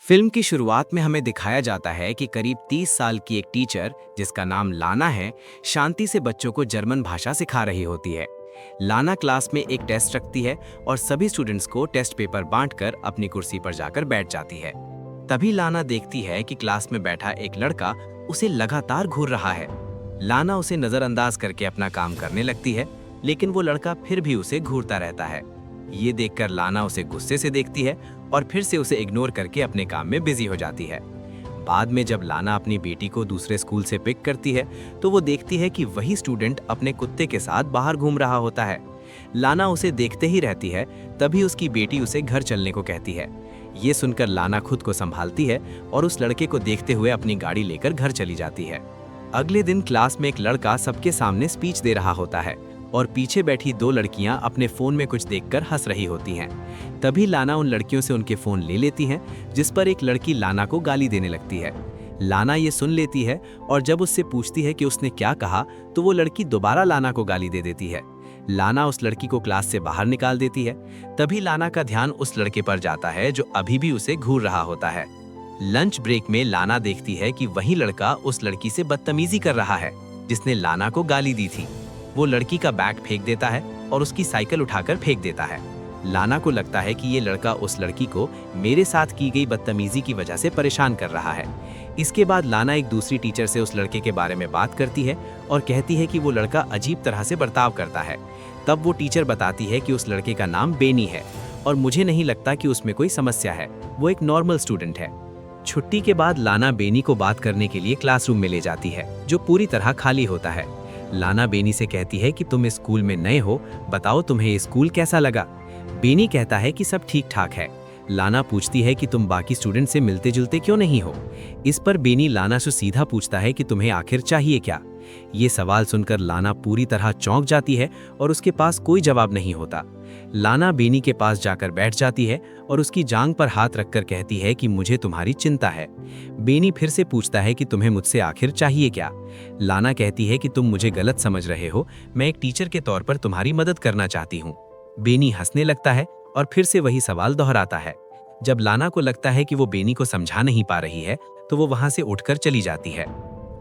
Film की शुरुआत में हमें दिखाया जाता है कि करीब 30 साल की एक टीचर जिसका नाम लाना है, शांति से बच्चों को जर्मन भाषा सिखा रही होती है। लाना क्लास में एक टेस्ट रखती है और सभी स्टूडेंट्स को टेस्ट पेपर बांटकर अपनी कुर्सी पर जाकर बैठ जाती है। तभी लाना देखती है कि क्लास में बैठा एक लड़का उसे लगातार घूर रहा है। लाना उसे नजरअंदाज करके अपना काम करने लगती है, लेकिन वो लड़का फिर भी उसे घूरता रहता है। ये देखकर लाना उसे गुस्से से देखती है और फिर से उसे इग्नोर करके अपने काम में बिजी हो जाती है। बाद में जब लाना अपनी बेटी को दूसरे स्कूल से पिक करती है तो वो देखती है कि वही स्टूडेंट अपने कुत्ते के साथ बाहर घूम रहा होता है। लाना उसे देखते ही रहती है, तभी उसकी बेटी उसे घर चलने को कहती है। ये सुनकर लाना खुद को संभालती है और उस लड़के को देखते हुए अपनी गाड़ी लेकर घर चली जाती है। अगले दिन क्लास में एक लड़का सबके सामने स्पीच दे रहा होता है और पीछे बैठी दो लड़कियां अपने फोन में कुछ देखकर हंस रही होती हैं। तभी लाना उन लड़कियों से उनके फोन ले लेती हैं, जिस पर एक लड़की लाना को गाली देने लगती है। लाना ये सुन लेती है और जब उससे पूछती है कि उसने क्या कहा, तो वो लड़की दोबारा लाना को गाली दे देती है। लाना उस लड़की को क्लास से बाहर निकाल देती है। तभी लाना का ध्यान उस लड़के पर जाता है जो अभी भी उसे घूर रहा होता है। लंच ब्रेक में लाना देखती है कि वही लड़का उस लड़की से बदतमीजी कर रहा है जिसने लाना को गाली दी थी। वो लड़की का बैग फेंक देता है और उसकी साइकिल उठाकर फेंक देता है। लाना को लगता है कि ये लड़का उस लड़की को मेरे साथ की गई बदतमीजी की वजह से परेशान कर रहा है। इसके बाद लाना एक दूसरी टीचर से उस लड़के के बारे में बात करती है और कहती है कि वो लड़का अजीब तरह से बर्ताव करता है। तब वो टीचर बताती है कि उस लड़के का नाम बेनी है और मुझे नहीं लगता कि उसमें कोई समस्या है, वो एक नॉर्मल स्टूडेंट है। छुट्टी के बाद लाना बेनी को बात करने के लिए क्लासरूम में ले जाती है, जो पूरी तरह खाली होता है। लाना बेनी से कहती है कि तुम इस स्कूल में नए हो, बताओ तुम्हें ये स्कूल कैसा लगा। बेनी कहता है कि सब ठीक ठाक है। लाना पूछती है कि तुम बाकी स्टूडेंट से मिलते जुलते क्यों नहीं हो। इस पर बेनी लाना से सीधा पूछता है कि तुम्हें आखिर चाहिए क्या। ये सवाल सुनकर लाना पूरी तरह चौंक जाती है और उसके पास कोई जवाब नहीं होता। लाना बेनी के पास जाकर बैठ जाती है और उसकी जांघ पर हाथ रखकर कहती है कि मुझे तुम्हारी चिंता है। बेनी फिर से पूछता है कि तुम्हें मुझसे आखिर चाहिए क्या। लाना कहती है कि तुम मुझे गलत समझ रहे हो, मैं एक टीचर के तौर पर तुम्हारी मदद करना चाहती हूँ। बेनी हंसने लगता है और फिर से वही सवाल दोहराता है। जब लाना को लगता है कि वो बेनी को समझा नहीं पा रही है, तो वो वहां से उठकर चली जाती है।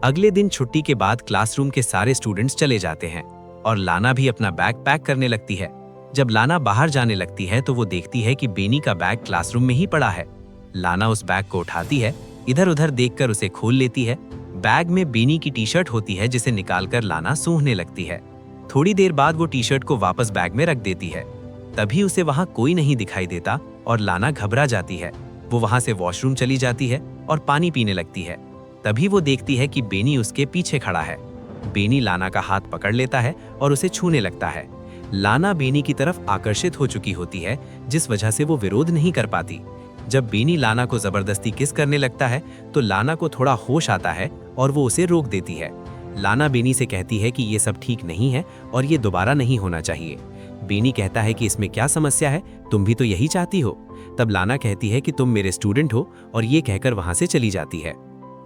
अगले दिन छुट्टी के बाद क्लासरूम के सारे स्टूडेंट्स चले जाते हैं और लाना भी अपना बैग पैक करने लगती है। जब लाना बाहर जाने लगती है तो वो देखती है कि बेनी का बैग क्लासरूम में ही पड़ा है। लाना उस बैग को उठाती है, इधर उधर देखकर उसे खोल लेती है। बैग में बेनी की टी शर्ट होती है, जिसे निकालकर लाना सूंघने लगती है। थोड़ी देर बाद वो टी शर्ट को वापस बैग में रख देती है। तभी उसे वहां कोई नहीं दिखाई देता और लाना घबरा जाती है। वो वहां से वॉशरूम चली जाती है और पानी पीने लगती है। तभी वो देखती है कि बेनी उसके पीछे खड़ा है। बेनी लाना का हाथ पकड़ लेता है और उसे छूने लगता है। लाना बेनी की तरफ आकर्षित हो चुकी होती है, जिस वजह से वो विरोध नहीं कर पाती। जब बेनी लाना को जबरदस्ती किस करने लगता है तो लाना को थोड़ा होश आता है और वो उसे रोक देती है। लाना बेनी से कहती है कि ये सब ठीक नहीं है और ये दोबारा नहीं होना चाहिए। बेनी कहता है कि इसमें क्या समस्या है, तुम भी तो यही चाहती हो। तब लाना कहती है कि तुम मेरे स्टूडेंट हो और ये कहकर वहां से चली जाती है।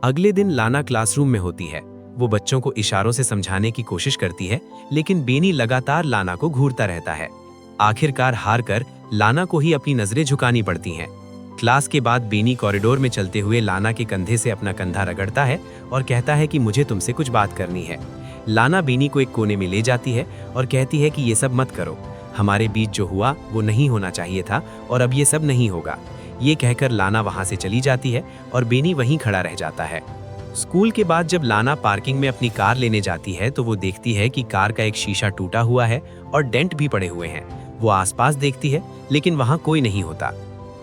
अगले दिन लाना क्लासरूम में होती है। वो बच्चों को इशारों से समझाने की कोशिश करती है, लेकिन बेनी लगातार लाना को घूरता रहता है। आखिरकार हार कर लाना को ही अपनी नजरें झुकानी पड़ती हैं। क्लास के बाद बेनी कॉरिडोर में चलते हुए लाना के कंधे से अपना कंधा रगड़ता है और कहता है कि मुझे तुमसे कुछ बात करनी है। लाना बेनी को एक कोने में ले जाती है और कहती है कि ये सब मत करो, हमारे बीच जो हुआ वो नहीं होना चाहिए था और अब ये सब नहीं होगा। ये कहकर लाना वहां से चली जाती है और बेनी वहीं खड़ा रह जाता है। स्कूल के बाद जब लाना पार्किंग में अपनी कार लेने जाती है तो वो देखती है कि कार का एक शीशा टूटा हुआ है और डेंट भी पड़े हुए हैं। वो आसपास देखती है, लेकिन वहां कोई नहीं होता।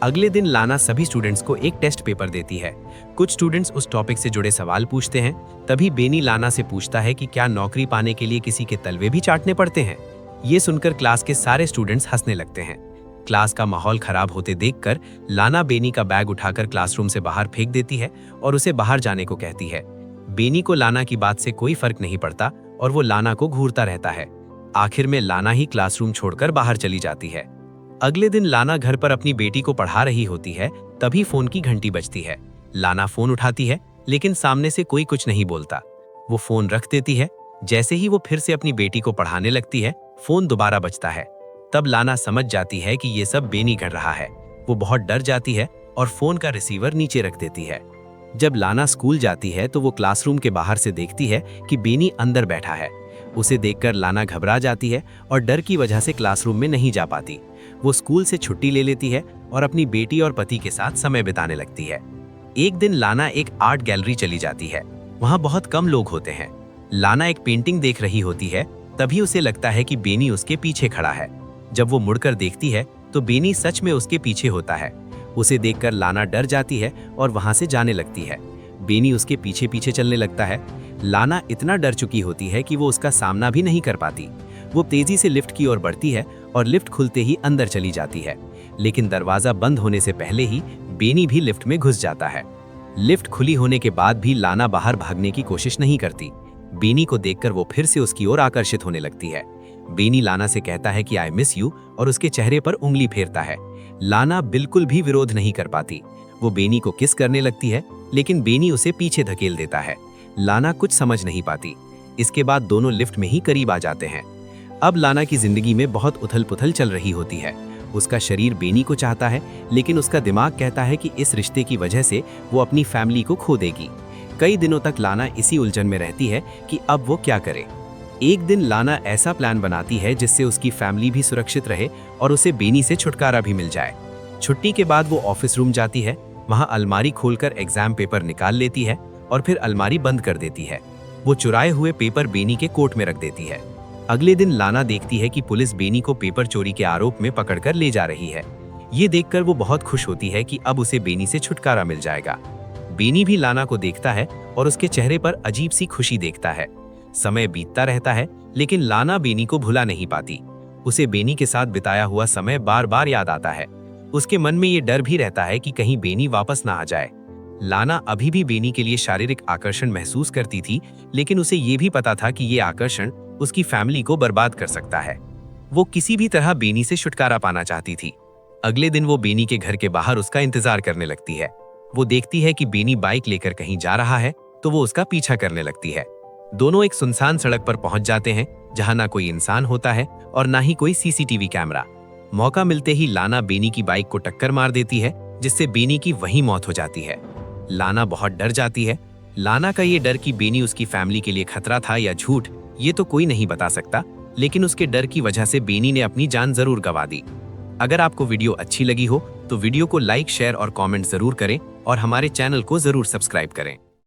अगले दिन लाना सभी स्टूडेंट्स को एक टेस्ट पेपर देती है। कुछ स्टूडेंट्स उस टॉपिक से जुड़े सवाल पूछते हैं। तभी बेनी लाना से पूछता है कि क्या नौकरी पाने के लिए किसी के तलवे भी चाटने पड़ते हैं। ये सुनकर क्लास के सारे स्टूडेंट्स हंसने लगते हैं। क्लास का माहौल खराब होते देखकर लाना बेनी का बैग उठाकर क्लासरूम से बाहर फेंक देती है और उसे बाहर जाने को कहती है। बेनी को लाना की बात से कोई फर्क नहीं पड़ता और वो लाना को घूरता रहता है। आखिर में लाना ही क्लासरूम छोड़कर बाहर चली जाती है। अगले दिन लाना घर पर अपनी बेटी को पढ़ा रही होती है, तभी फोन की घंटी बजती है। लाना फोन उठाती है, लेकिन सामने से कोई कुछ नहीं बोलता। वो फोन रख देती है। जैसे ही वो फिर से अपनी बेटी को पढ़ाने लगती है, फोन दोबारा बजता है। तब लाना समझ जाती है कि ये सब बेनी कर रहा है। वो बहुत डर जाती है और फोन का रिसीवर नीचे रख देती है। जब लाना स्कूल जाती है तो वो क्लासरूम के बाहर से देखती है कि बेनी अंदर बैठा है। उसे देखकर लाना घबरा जाती है और डर की वजह से क्लासरूम में नहीं जा पाती। वो स्कूल से छुट्टी ले लेती है और अपनी बेटी और पति के साथ समय बिताने लगती है। एक दिन लाना एक आर्ट गैलरी चली जाती है। वहाँ बहुत कम लोग होते हैं। लाना एक पेंटिंग देख रही होती है, तभी उसे लगता है कि बेनी उसके पीछे खड़ा है। जब वो मुड़कर देखती है तो बेनी सच में उसके पीछे होता है। उसे देखकर लाना डर जाती है और वहां से जाने लगती है। बेनी उसके पीछे पीछे चलने लगता है। लाना इतना डर चुकी होती है कि वो उसका सामना भी नहीं कर पाती। वो तेजी से लिफ्ट की ओर बढ़ती है और लिफ्ट खुलते ही अंदर चली जाती है, लेकिन दरवाजा बंद होने से पहले ही बेनी भी लिफ्ट में घुस जाता है। लिफ्ट खुली होने के बाद भी लाना बाहर भागने की कोशिश नहीं करती। बेनी को देखकर वो फिर से उसकी ओर आकर्षित होने लगती है। बेनी लाना से कहता है कि आई मिस यू और उसके चेहरे पर उंगली फेरता है। लाना बिल्कुल भी विरोध नहीं कर पाती। वो बेनी को किस करने लगती है, लेकिन बेनी उसे पीछे धकेल देता है। लाना कुछ समझ नहीं पाती। इसके बाद दोनों लिफ्ट में ही करीब आ जाते हैं। अब लाना की जिंदगी में बहुत उथल-पुथल चल रही होती है। उसका शरीर बेनी को चाहता है, लेकिन उसका दिमाग कहता है कि इस रिश्ते की वजह से वो अपनी फैमिली को खो देगी। कई दिनों तक लाना इसी उलझन में रहती है कि अब वो क्या करे। एक दिन लाना ऐसा प्लान बनाती है जिससे उसकी फैमिली भी सुरक्षित रहे और उसे बेनी से छुटकारा भी मिल जाए। छुट्टी के बाद वो ऑफिस रूम जाती है। वहां अलमारी खोलकर एग्जाम पेपर निकाल लेती है और फिर अलमारी बंद कर देती है। वो चुराए हुए पेपर बेनी के कोट में रख देती है। अगले दिन लाना देखती है कि पुलिस बेनी को पेपर चोरी के आरोप में पकड़कर ले जा रही है। ये देखकर वो बहुत खुश होती है कि अब उसे बेनी से छुटकारा मिल जाएगा। बेनी भी लाना को देखता है और उसके चेहरे पर अजीब सी खुशी देखता है। समय बीतता रहता है, लेकिन लाना बेनी को भुला नहीं पाती। उसे बेनी के साथ बिताया हुआ समय बार बार याद आता है। उसके मन में ये डर भी रहता है कि कहीं बेनी वापस ना आ जाए। लाना अभी भी बेनी के लिए शारीरिक आकर्षण महसूस करती थी, लेकिन उसे ये भी पता था कि ये आकर्षण उसकी फैमिली को बर्बाद कर सकता है। वो किसी भी तरह बेनी से छुटकारा पाना चाहती थी। अगले दिन वो बेनी के घर के बाहर उसका इंतजार करने लगती है। वो देखती है कि बेनी बाइक लेकर कहीं जा रहा है, तो वो उसका पीछा करने लगती है। दोनों एक सुनसान सड़क पर पहुंच जाते हैं, जहां ना कोई इंसान होता है और ना ही कोई सीसीटीवी कैमरा। मौका मिलते ही लाना बेनी की बाइक को टक्कर मार देती है, जिससे बेनी की वहीं मौत हो जाती है। लाना बहुत डर जाती है। लाना का ये डर कि बेनी उसकी फैमिली के लिए खतरा था या झूठ, ये तो कोई नहीं बता सकता, लेकिन उसके डर की वजह से बेनी ने अपनी जान जरूर गंवा दी। अगर आपको वीडियो अच्छी लगी हो तो वीडियो को लाइक, शेयर और कमेंट जरूर करें और हमारे चैनल को जरूर सब्सक्राइब करें।